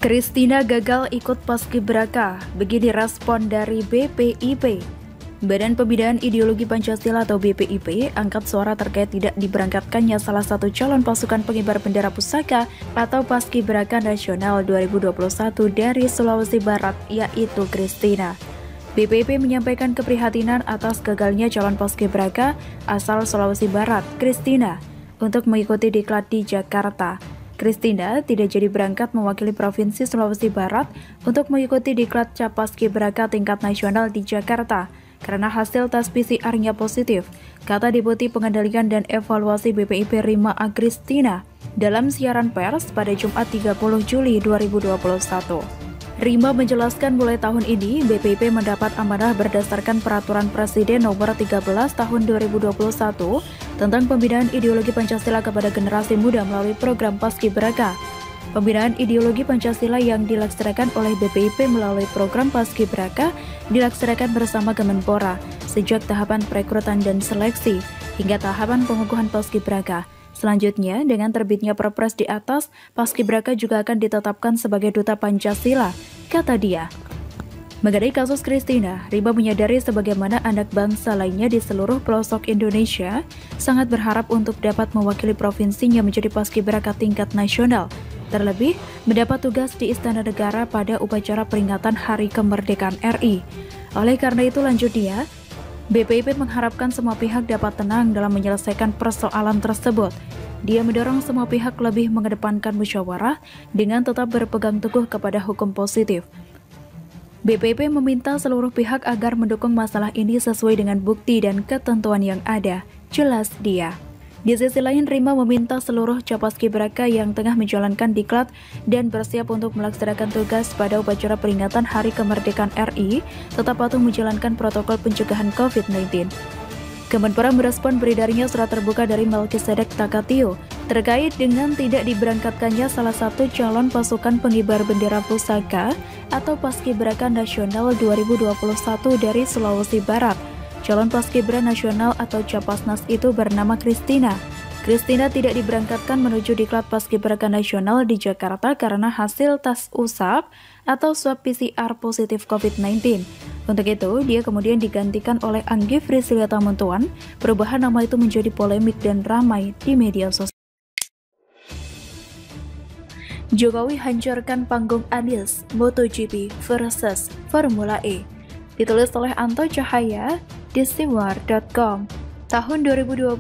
Christina gagal ikut Paskibraka, begini respon dari BPIP. Badan Pembinaan Ideologi Pancasila atau BPIP angkat suara terkait tidak diberangkatkannya salah satu calon pasukan pengibar bendera pusaka atau Paskibraka Nasional 2021 dari Sulawesi Barat, yaitu Christina. BPIP menyampaikan keprihatinan atas gagalnya calon Paskibraka asal Sulawesi Barat, Christina, untuk mengikuti diklat di Jakarta. Christina tidak jadi berangkat mewakili Provinsi Sulawesi Barat untuk mengikuti diklat Paskibraka tingkat nasional di Jakarta karena hasil tes PCR-nya positif, kata Deputi Pengendalian dan Evaluasi BPIP Rima Agristina dalam siaran pers pada Jumat 30 Juli 2021. Rima menjelaskan mulai tahun ini BPIP mendapat amanah berdasarkan Peraturan Presiden Nomor 13 Tahun 2021 tentang pembinaan ideologi Pancasila kepada generasi muda melalui program Paskibraka. Pembinaan ideologi Pancasila yang dilaksanakan oleh BPIP melalui program Paskibraka dilaksanakan bersama Kemenpora sejak tahapan perekrutan dan seleksi hingga tahapan pengukuhan Paskibraka. Selanjutnya, dengan terbitnya Perpres di atas, Paskibraka juga akan ditetapkan sebagai Duta Pancasila, kata dia. Mengenai kasus Christina, Rima menyadari sebagaimana anak bangsa lainnya di seluruh pelosok Indonesia sangat berharap untuk dapat mewakili provinsinya menjadi Paskibraka tingkat nasional, terlebih mendapat tugas di Istana Negara pada upacara peringatan Hari Kemerdekaan RI. Oleh karena itu, lanjut dia, BPIP mengharapkan semua pihak dapat tenang dalam menyelesaikan persoalan tersebut. Dia mendorong semua pihak lebih mengedepankan musyawarah dengan tetap berpegang teguh kepada hukum positif. BPIP meminta seluruh pihak agar mendukung masalah ini sesuai dengan bukti dan ketentuan yang ada, jelas dia. Di sisi lain, Rima meminta seluruh Paskibraka yang tengah menjalankan diklat dan bersiap untuk melaksanakan tugas pada upacara peringatan Hari Kemerdekaan RI tetap patuh menjalankan protokol pencegahan COVID-19. Kemenpora merespon beredarnya surat terbuka dari Melkisedek Takatio terkait dengan tidak diberangkatkannya salah satu calon pasukan pengibar bendera pusaka atau Paskibraka Nasional 2021 dari Sulawesi Barat. Calon Paskibra Nasional atau Capasnas itu bernama Christina. Christina tidak diberangkatkan menuju diklat Paskibraka Nasional di Jakarta karena hasil tes usap atau swab PCR positif COVID-19. Untuk itu, dia kemudian digantikan oleh Anggi Frisilia Tamuntuan. Perubahan nama itu menjadi polemik dan ramai di media sosial. Jokowi hancurkan panggung Anies, MotoGP versus Formula E. Ditulis oleh Anto Cahaya di Steward.com. Tahun 2022,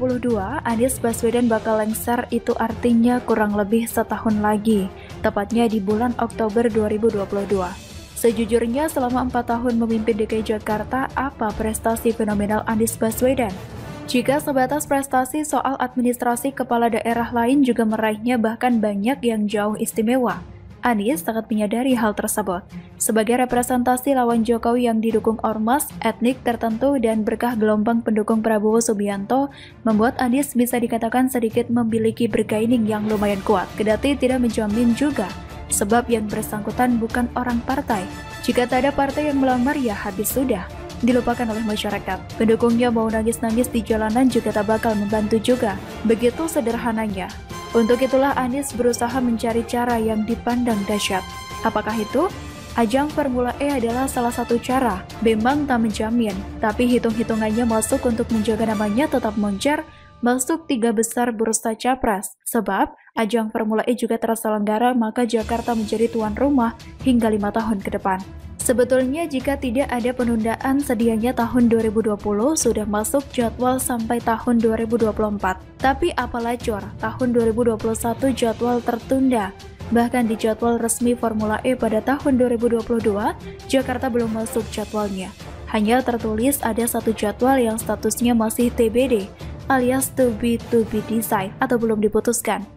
Anies Baswedan bakal lengser, itu artinya kurang lebih setahun lagi, tepatnya di bulan Oktober 2022. Sejujurnya, selama 4 tahun memimpin DKI Jakarta, apa prestasi fenomenal Anies Baswedan? Jika sebatas prestasi soal administrasi, kepala daerah lain juga meraihnya bahkan banyak yang jauh istimewa. Anies sangat menyadari hal tersebut. Sebagai representasi lawan Jokowi yang didukung ormas, etnik tertentu, dan berkah gelombang pendukung Prabowo Subianto, membuat Anies bisa dikatakan sedikit memiliki bergaining yang lumayan kuat. Kendati tidak menjamin juga, sebab yang bersangkutan bukan orang partai. Jika tak ada partai yang melamar, ya habis sudah, dilupakan oleh masyarakat. Pendukungnya mau nangis-nangis di jalanan juga tak bakal membantu juga. Begitu sederhananya. Untuk itulah Anies berusaha mencari cara yang dipandang dahsyat. Apakah itu? Ajang Formula E adalah salah satu cara. Memang tak menjamin, tapi hitung-hitungannya masuk untuk menjaga namanya tetap moncer, masuk 3 besar bursa capres. Sebab ajang Formula E juga terselenggara, maka Jakarta menjadi tuan rumah hingga 5 tahun ke depan. Sebetulnya jika tidak ada penundaan, sedianya tahun 2020 sudah masuk jadwal sampai tahun 2024. Tapi apalah cor, tahun 2021 jadwal tertunda. Bahkan di jadwal resmi Formula E pada tahun 2022, Jakarta belum masuk jadwalnya. Hanya tertulis ada satu jadwal yang statusnya masih TBD, alias to be decide atau belum diputuskan.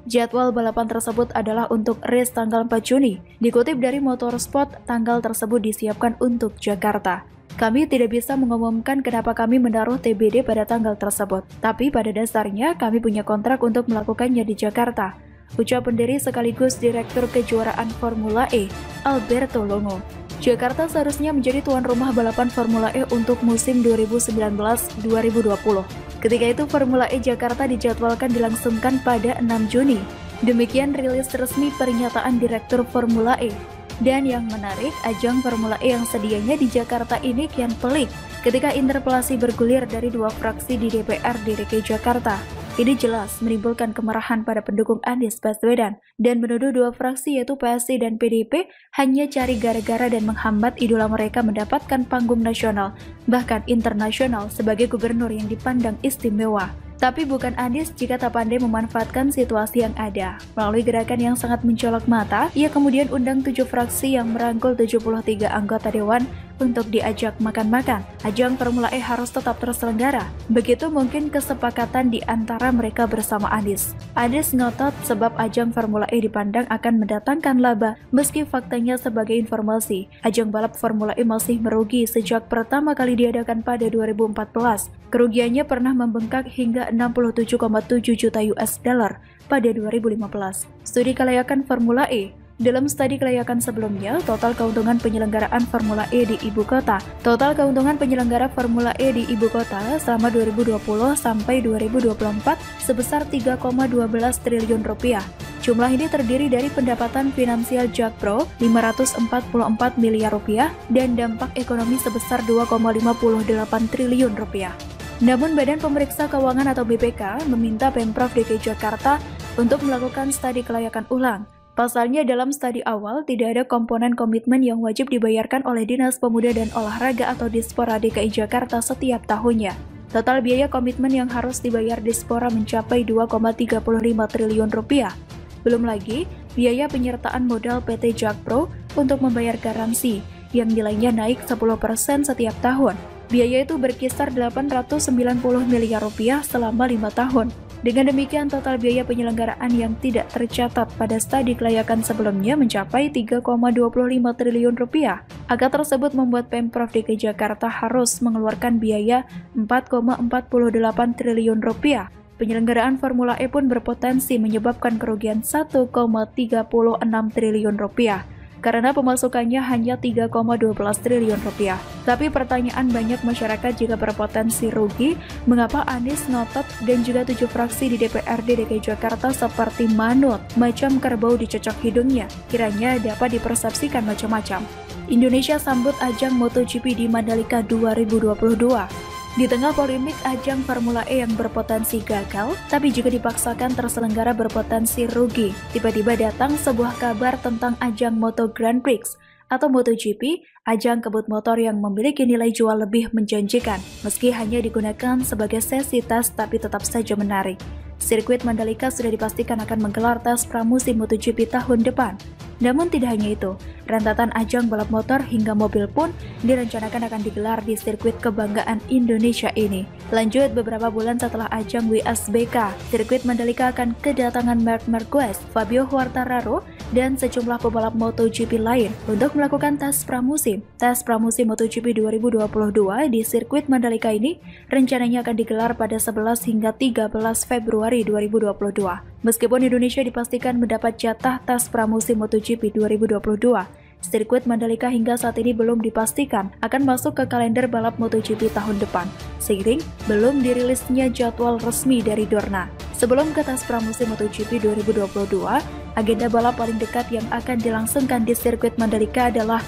Jadwal balapan tersebut adalah untuk race tanggal 4 Juni. Dikutip dari Motorsport, tanggal tersebut disiapkan untuk Jakarta. Kami tidak bisa mengumumkan kenapa kami menaruh TBD pada tanggal tersebut. Tapi pada dasarnya kami punya kontrak untuk melakukannya di Jakarta, ucap pendiri sekaligus Direktur Kejuaraan Formula E, Alberto Longo. Jakarta seharusnya menjadi tuan rumah balapan Formula E untuk musim 2019-2020. Ketika itu Formula E Jakarta dijadwalkan dilangsungkan pada 6 Juni. Demikian rilis resmi pernyataan Direktur Formula E. Dan yang menarik, ajang Formula E yang sedianya di Jakarta ini kian pelik ketika interpelasi bergulir dari dua fraksi di DPRD DKI Jakarta. Ini jelas menimbulkan kemarahan pada pendukung Anies Baswedan dan menuduh dua fraksi yaitu PSI dan PDIP hanya cari gara-gara dan menghambat idola mereka mendapatkan panggung nasional, bahkan internasional sebagai gubernur yang dipandang istimewa. Tapi bukan Anies jika tak pandai memanfaatkan situasi yang ada. Melalui gerakan yang sangat mencolok mata, ia kemudian undang 7 fraksi yang merangkul 73 anggota dewan untuk diajak makan-makan. Ajang Formula E harus tetap terselenggara. Begitu mungkin kesepakatan di antara mereka bersama Anies. Anies ngotot sebab ajang Formula E dipandang akan mendatangkan laba, meski faktanya sebagai informasi, ajang balap Formula E masih merugi sejak pertama kali diadakan pada 2014. Kerugiannya pernah membengkak hingga 67,7 juta US dollar pada 2015. Studi kelayakan Formula E. Dalam studi kelayakan sebelumnya, total keuntungan penyelenggaraan Formula E di ibu kota. Total keuntungan penyelenggara Formula E di ibu kota selama 2020 sampai 2024 sebesar 3,12 triliun rupiah. Jumlah ini terdiri dari pendapatan finansial Jakpro 544 miliar rupiah dan dampak ekonomi sebesar 2,58 triliun rupiah. Namun Badan Pemeriksa Keuangan atau BPK meminta Pemprov DKI Jakarta untuk melakukan studi kelayakan ulang. Pasalnya dalam studi awal tidak ada komponen komitmen yang wajib dibayarkan oleh Dinas Pemuda dan Olahraga atau Dispora DKI Jakarta setiap tahunnya. Total biaya komitmen yang harus dibayar Dispora mencapai 2,35 triliun rupiah. Belum lagi biaya penyertaan modal PT Jakpro untuk membayar garansi yang nilainya naik 10% setiap tahun. Biaya itu berkisar 890 miliar rupiah selama 5 tahun. Dengan demikian, total biaya penyelenggaraan yang tidak tercatat pada studi kelayakan sebelumnya mencapai 3,25 triliun rupiah. Angka tersebut membuat Pemprov DKI Jakarta harus mengeluarkan biaya 4,48 triliun rupiah. Penyelenggaraan Formula E pun berpotensi menyebabkan kerugian 1,36 triliun rupiah. Karena pemasukannya hanya 3,12 triliun rupiah. Tapi pertanyaan banyak masyarakat jika berpotensi rugi, mengapa Anies ngotot dan juga 7 fraksi di DPRD DKI Jakarta seperti manut, macam kerbau dicocok hidungnya, kiranya dapat dipersepsikan macam-macam. Indonesia sambut ajang MotoGP di Mandalika 2022. Di tengah polemik ajang Formula E yang berpotensi gagal, tapi juga dipaksakan terselenggara berpotensi rugi, tiba-tiba datang sebuah kabar tentang ajang Moto Grand Prix atau MotoGP, ajang kebut motor yang memiliki nilai jual lebih menjanjikan, meski hanya digunakan sebagai sesi tes tapi tetap saja menarik. Sirkuit Mandalika sudah dipastikan akan menggelar tes pramusim MotoGP tahun depan. Namun tidak hanya itu, rentetan ajang balap motor hingga mobil pun direncanakan akan digelar di sirkuit kebanggaan Indonesia ini. Lanjut, beberapa bulan setelah ajang WSBK, sirkuit Mandalika akan kedatangan Marc Marquez, Fabio Quartararo, dan sejumlah pebalap MotoGP lain untuk melakukan tes pramusim. Tes pramusim MotoGP 2022 di sirkuit Mandalika ini rencananya akan digelar pada 11 hingga 13 Februari 2022. Meskipun Indonesia dipastikan mendapat jatah tes pramusim MotoGP 2022, sirkuit Mandalika hingga saat ini belum dipastikan akan masuk ke kalender balap MotoGP tahun depan, seiring belum dirilisnya jadwal resmi dari Dorna. Sebelum ke tes pramusim MotoGP 2022, agenda balap paling dekat yang akan dilangsungkan di sirkuit Mandalika adalah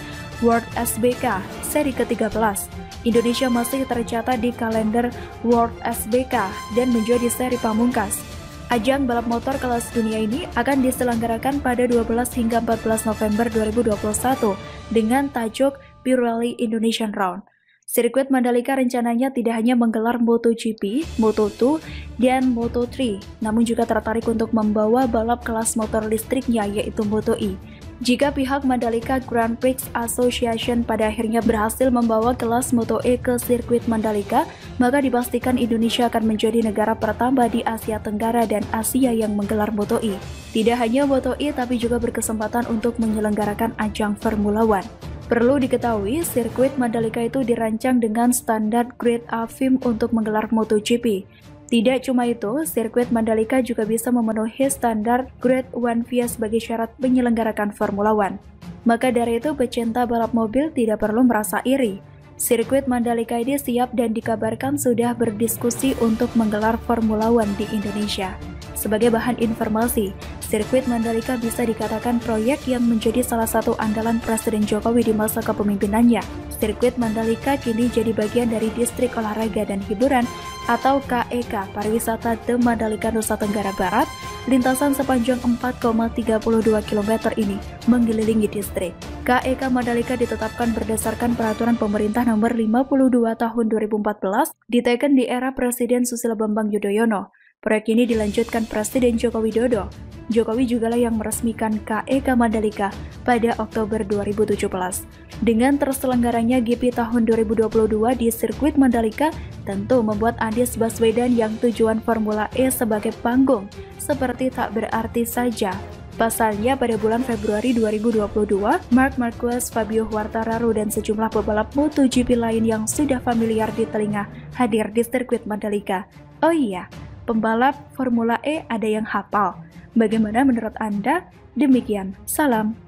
World SBK seri ke-13. Indonesia masih tercatat di kalender World SBK dan menjadi seri pamungkas. Ajang balap motor kelas dunia ini akan diselenggarakan pada 12 hingga 14 November 2021 dengan tajuk Pirelli Indonesian Round. Sirkuit Mandalika rencananya tidak hanya menggelar MotoGP, Moto2, dan Moto3, namun juga tertarik untuk membawa balap kelas motor listriknya yaitu Moto-E. Jika pihak Mandalika Grand Prix Association pada akhirnya berhasil membawa kelas Moto-E ke sirkuit Mandalika, maka dipastikan Indonesia akan menjadi negara pertama di Asia Tenggara dan Asia yang menggelar Moto-E. Tidak hanya Moto-E tapi juga berkesempatan untuk menyelenggarakan ajang Formula One. Perlu diketahui, sirkuit Mandalika itu dirancang dengan standar Grade A FIM untuk menggelar MotoGP. Tidak cuma itu, sirkuit Mandalika juga bisa memenuhi standar Grade 1 FIA sebagai syarat menyelenggarakan Formula One. Maka dari itu, pecinta balap mobil tidak perlu merasa iri. Sirkuit Mandalika ini siap dan dikabarkan sudah berdiskusi untuk menggelar Formula One di Indonesia. Sebagai bahan informasi, Sirkuit Mandalika bisa dikatakan proyek yang menjadi salah satu andalan Presiden Jokowi di masa kepemimpinannya. Sirkuit Mandalika kini jadi bagian dari Distrik Olahraga dan Hiburan atau KEK Pariwisata The Mandalika Nusa Tenggara Barat. Lintasan sepanjang 4,32 km ini mengelilingi distrik. KEK Mandalika ditetapkan berdasarkan Peraturan Pemerintah Nomor 52 Tahun 2014 diteken di era Presiden Susilo Bambang Yudhoyono. Proyek ini dilanjutkan Presiden Joko Widodo. Jokowi jugalah yang meresmikan KEK Mandalika pada Oktober 2017. Dengan terselenggaranya GP tahun 2022 di sirkuit Mandalika, tentu membuat Anies Baswedan yang tujuan Formula E sebagai panggung seperti tak berarti saja. Pasalnya pada bulan Februari 2022, Marc Marquez, Fabio Quartararo, dan sejumlah pebalap MotoGP lain yang sudah familiar di telinga hadir di sirkuit Mandalika. Oh iya, pembalap Formula E ada yang hafal. Bagaimana menurut Anda? Demikian, salam.